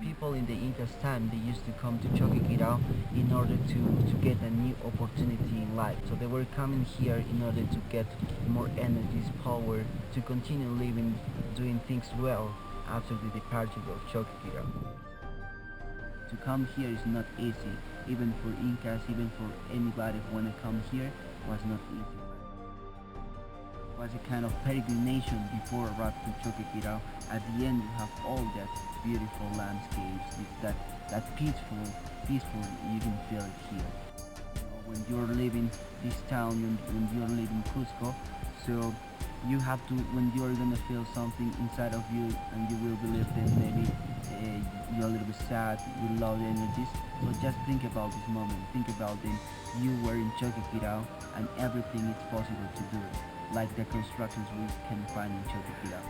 People in the Incas time, they used to come to Choquequirao in order to get a new opportunity in life. So they were coming here in order to get more energies, power, to continue living, doing things well after the departure of Choquequirao. To come here is not easy, even for Incas, even for anybody who wanna come here, was not easy. Was a kind of peregrination before arriving to Choquequirao. At the end, you have all that beautiful landscapes, that peaceful. You can feel it here. When you're leaving this town, when you're leaving Cuzco, so you have to, when you're gonna feel something inside of you, and you will believe that maybe you're a little bit sad with low energies. So just think about this moment. Think about them. You were in Choquequirao, and everything is possible to do it, like the constructions we can find in Choquequirao.